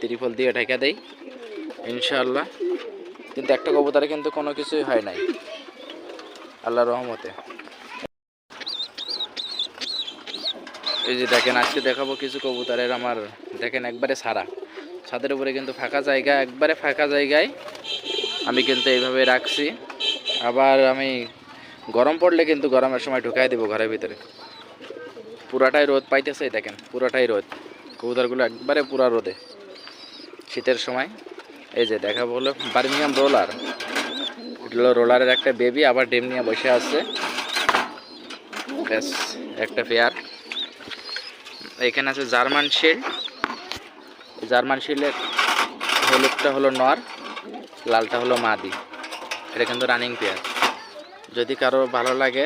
ত্রিপল দিয়ে ঢেকে দেই ইনশাআল্লাহ। কিন্তু একটা কবুতরে কিন্তু কোনো কিছুই হয় নাই আল্লাহর রহমতে। এই যে দেখেন, আজকে দেখাবো কিছু কবুতরের আমার দেখেন একবারে সারা ছাদের উপরে কিন্তু ফাঁকা জায়গা, একবারে ফাঁকা জায়গায় আমি কিন্তু এইভাবে রাখছি। আবার আমি গরম পড়লে কিন্তু গরমের সময় ঢুকাই দেবো ঘরের ভিতরে। পুরাটাই রোদ পাইতেছে, দেখেন পুরাটাই রোদ, কবুতরগুলো একবারে পুরা রোদে শীতের সময়। এই যে দেখাবো হলো বার্মিংহাম রোলার, এটা হলো রোলারের একটা বেবি, আবার ডিম নিয়ে বসে আছে। ব্যাস একটা পেয়ার। এখানে আছে জার্মান শিল্ড, জার্মান শিল্ডের হলুদটা হলো নর, লালটা হলো মাদি। এটা কিন্তু রানিং পেয়ার। যদি কারো ভালো লাগে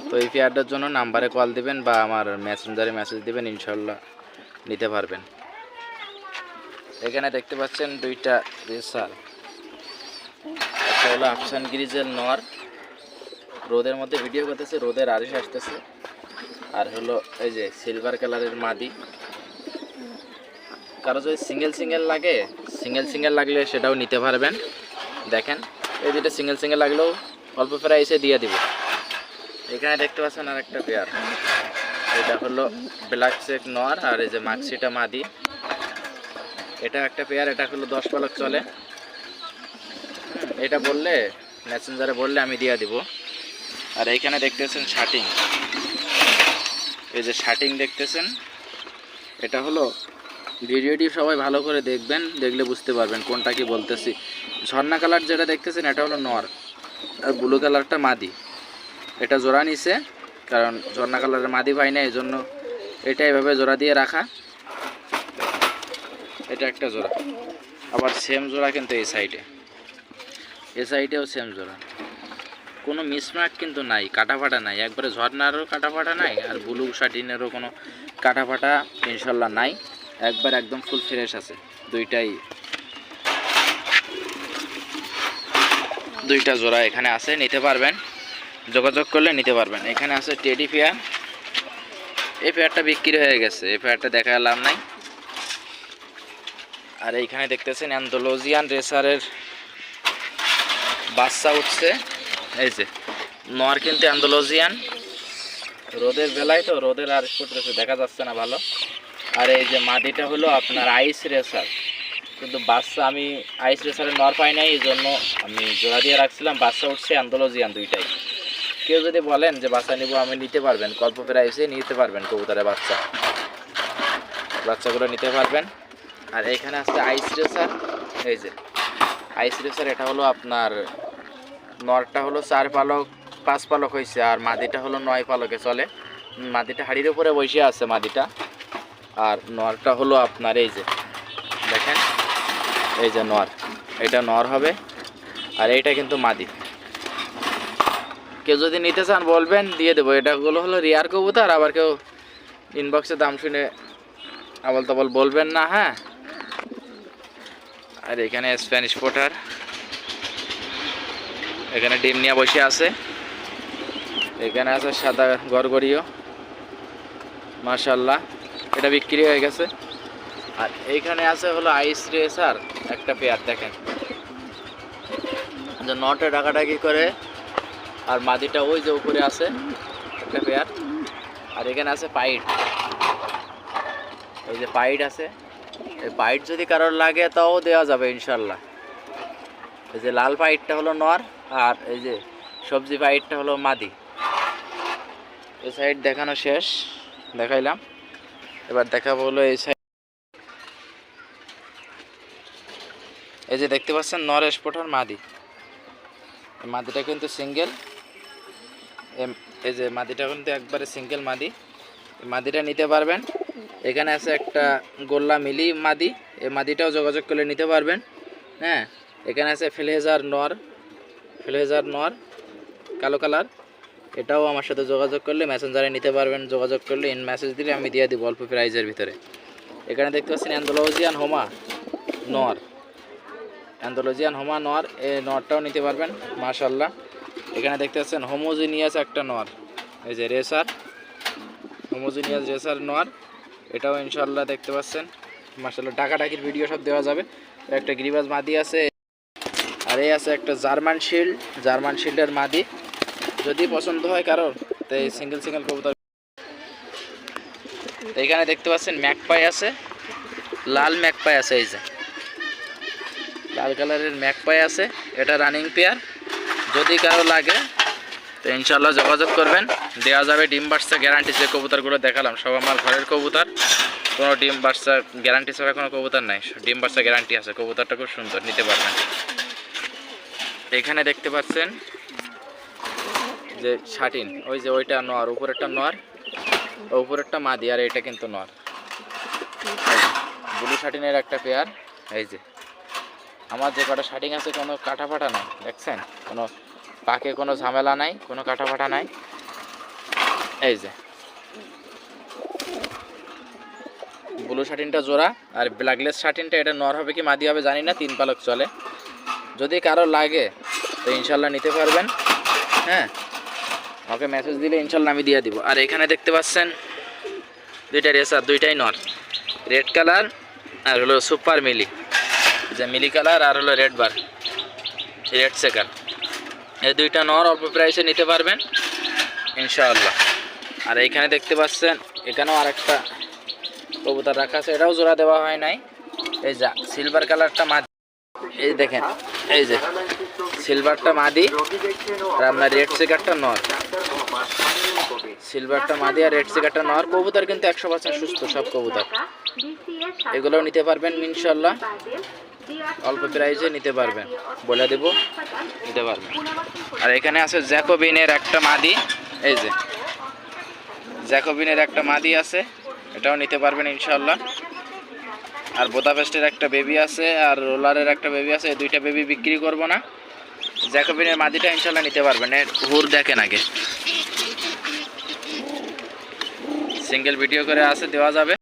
তো এই পেয়ারটার জন্য নাম্বারে কল দিবেন বা আমার মেসেঞ্জারে মেসেজ দিবেন, ইনশাল্লাহ নিতে পারবেন। এখানে দেখতে পাচ্ছেন দুইটা রেসার, একটা হলো আফসান গ্রিজেল নর, রোদের মধ্যে ভিডিও করতেছে, রোদের আরিশ আসতেছে। আর হলো এই যে সিলভার কালারের মাদি। কারো যদি সিঙ্গেল লাগে, সিঙ্গেল লাগলে সেটাও নিতে পারবেন। দেখেন এই যেটা সিঙ্গেল লাগলেও অল্প প্রাইসে দিয়ে দিব। এখানে দেখতে পাচ্ছেন আর একটা পেয়ার, এটা হলো ব্ল্যাক চেক নর, আর এই যে মাক্সিটা মাদি। এটা একটা পেয়ার, এটা হলো 10 পালক চলে। এটা বললে মেসেঞ্জারে বললে আমি দিয়ে দিব। আর এইখানে দেখতেছেন শার্টিং, এই যে শার্টিং দেখতেছেন, এটা হলো ভিডিওটি সবাই ভালো করে দেখবেন, দেখলে বুঝতে পারবেন কোনটা কি বলতেছি। ঝর্ণা কালার যেটা দেখতেছেন এটা হলো নর, আর ব্লু কালারটা মাদি। এটা জোড়া নিছে, কারণ ঝর্ণা কালারের মাদি পাই না, এই জন্য এটা এভাবে জোড়া দিয়ে রাখা। এটা একটা জোড়া, আবার সেম জোড়া কিন্তু এই সাইডেও সেম জোড়া, কোনো মিসমার্ক কিন্তু নাই, কাটাফাটা নাই, একবারে ঝর্ণারও কাটাফাটা নাই, আর ব্লু শার্টিনেরও কোনো কাটাফাটা ইনশাল্লাহ নাই, একবার একদম ফুল ফ্রেশ আছে। দুইটা জোড়া এখানে আছে, নিতে পারবেন, যোগাযোগ করলে নিতে পারবেন। এখানে আছে টেডি পেয়ার, এই পেয়ারটা বিক্রি হয়ে গেছে, এই পেয়ারটা দেখা লাভ নাই। আর এইখানে দেখতেছেন অ্যান্ডালুজিয়ান রেসারের বাচ্চা উঠছে। এই যে নর কিন্তু অ্যান্ডালুজিয়ান, রোদের বেলায় তো রোদের আর করতেছে, দেখা যাচ্ছে না ভালো। আর এই যে মাদিটা হলো আপনার আইস রেসার, কিন্তু বাচ্চা আমি আইস রেসারের নর পাই নাই, এই জন্য আমি জোড়া দিয়ে রাখছিলাম। বাচ্চা উঠছে অ্যান্ডালুজিয়ান দুইটাই। কেউ যদি বলেন যে বাচ্চা নিব, আমি নিতে পারবেন, অল্প প্রাইসে নিতে পারবেন কবুতরের বাচ্চাগুলো নিতে পারবেন। আর এখানে আছে আইস রেসার, এই যে আইস রেসার, এটা হলো আপনার নরটা হলো 4 পালক 5 পালক হয়েছে, আর মাদিটা হলো 9 পালকে চলে। মাদিটা হাড়ির উপরে বসে আছে মাদিটা, আর নরটা হলো আপনার এই যে দেখেন, এই যে নর, এটা নর হবে, আর এইটা কিন্তু মাদি। কেউ যদি নিতে চান বলবেন, দিয়ে দেবো। এটাগুলো হলো রিয়ার কবুতর, আবার কেউ ইনবক্সে দাম শুনে আবল তাবল বলবেন না, হ্যাঁ। আর এখানে স্প্যানিশ পোটার, এখানে ডিম নিয়ে বসে আছে। এখানে আছে সাদা গরগরিও, মাশাল্লাহ, এটা বিক্রি হয়ে গেছে। আর এইখানে আছে হলো আইস রেসার একটা পেয়ার, দেখেন যে নটে ডাকাডাকি করে, আর মাদিটা ওই যে উপরে আছে একটা পেয়ার। আর এখানে আছে পাইট, এই যে পাইট আছে, এই পাইট যদি কারোর লাগে তাও দেওয়া যাবে ইনশাল্লাহ। এই যে লাল পাইটটা হলো নর, আর এই যে সবজি পাইটটা হলো মাদি। এই সাইড দেখানো শেষ, দেখাইলাম, এবার দেখাবো হলো এই সাইড। এই যে দেখতে পাচ্ছেন নর স্পটার মাদি, মাদিটা কিন্তু সিঙ্গেল, এই যে মাদিটা কিন্তু একবারে সিঙ্গেল মাদি, মাদিটা নিতে পারবেন। এখানে আছে একটা গোল্লা মিলি মাদি, এই মাদিটাও যোগাযোগ করলে নিতে পারবেন, হ্যাঁ। এখানে আছে ফ্লেজার নর কালো কালার, এটাও আমার সাথে যোগাযোগ করলে মেসেঞ্জারে নিতে পারবেন, যোগাযোগ করলে ইন মেসেজ দিলে আমি দিয়ে দিব অল্প প্রাইজের ভিতরে। এখানে দেখতে পাচ্ছেন অ্যান্ডালুজিয়ান হোমা নর, এই নরটাও নিতে পারবেন মাশাল্লাহ। এখানে দেখতে পাচ্ছেন হোমোজিনিয়াস একটা নর, এই যে হোমোজিনিয়াস রেসার নর, এটাও ইনশাল্লাহ দেখতে পাচ্ছেন মাশাআল্লাহ ডাকাডাকির ভিডিও সব দেওয়া যাবে। একটা গিরিবাজ মাদি আছে, আর এই আছে একটা জার্মান শিল্ডের মাদি। যদি পছন্দ হয় কারোর তো এই সিঙ্গেল কবুতর। এখানে দেখতে পাচ্ছেন ম্যাকপাই আছে, লাল ম্যাকপাই আছে, এই যে লাল কালারের ম্যাকপাই আছে, এটা রানিং পেয়ার। যদি কারো লাগে তো ইনশাল্লাহ যোগাযোগ করবেন, দেওয়া যাবে ডিম বাচ্চা গ্যারান্টি। যে কবুতরগুলো দেখালাম সব আমার ঘরের কবুতর, কোনো ডিম বাচ্চা গ্যারান্টি ছাড়া কোনো কবুতর নাই, ডিম বাচ্চা গ্যারান্টি আছে। কবুতরটা খুব সুন্দর, নিতে পারবেন। এখানে দেখতে পাচ্ছেন যে শাটিন, ওই যে ওইটা নর, উপরেরটা নর, উপরেরটা মাদি, আর এটা কিন্তু নর। ব্লু শাটিনের একটা পেয়ার। এই যে আমার যে কটা শাটিং আছে কোনো কাটা ফাটা নাই, দেখছেন, কোনো পাকে কোনো ঝামেলা নাই, কোনো কাটা ফাটা নাই। এই যে ব্লু শাটিনটা জোড়া, আর ব্ল্যাকলেস শাটিনটা এটা নর হবে কি মাদি হবে জানি না, 3 পালক চলে। যদি কারো লাগে তো ইনশাল্লাহ নিতে পারবেন। হ্যাঁ, আমাকে মেসেজ দিলে ইনশাল্লাহ আমি দিয়ে দিব। আর এখানে দেখতে পাচ্ছেন দুইটা রেসার, দুইটাই নর, রেড কালার আর হলো সুপার মিলি, যে মিলি কালার আর হলো রেড বার, রেড সেকার। এই দুইটা নর অল্প প্রাইসে নিতে পারবেন ইনশাআল্লাহ। আর এইখানে দেখতে পাচ্ছেন এখানেও আরেকটা কবুতর রাখা আছে, এটাও জোড়া দেওয়া হয় নাই। এই যা সিলভার কালারটা মাদি, এই দেখেন, এই যে সিলভারটা মাদি আর আপনার রেড সেকারটা নর। সিলভারটা মাদি আর রেড সেকারটা নর। কবুতর কিন্তু 100% সুস্থ সব কবুতর, এগুলোও নিতে পারবেন ইনশাআল্লাহ, অল্প প্রাইসে নিতে পারবেন, বলে দেব, নিতে পারবেন। আর এখানে আছে জ্যাকোবিনের একটা মাদি, এই যে জ্যাকোবিনের একটা মাদি আছে, এটাও নিতে পারবেন ইনশাআল্লাহ। আর বোদাপেস্টের একটা বেবি আছে, আর রোলারের একটা বেবি আছে, এই দুইটা বেবি বিক্রি করব না। জ্যাকোবিনের মাদিটা ইনশাআল্লাহ নিতে পারবেন। এর হুর দেখেন আগে, সিঙ্গেল ভিডিও করে আছে, দেওয়া যাবে।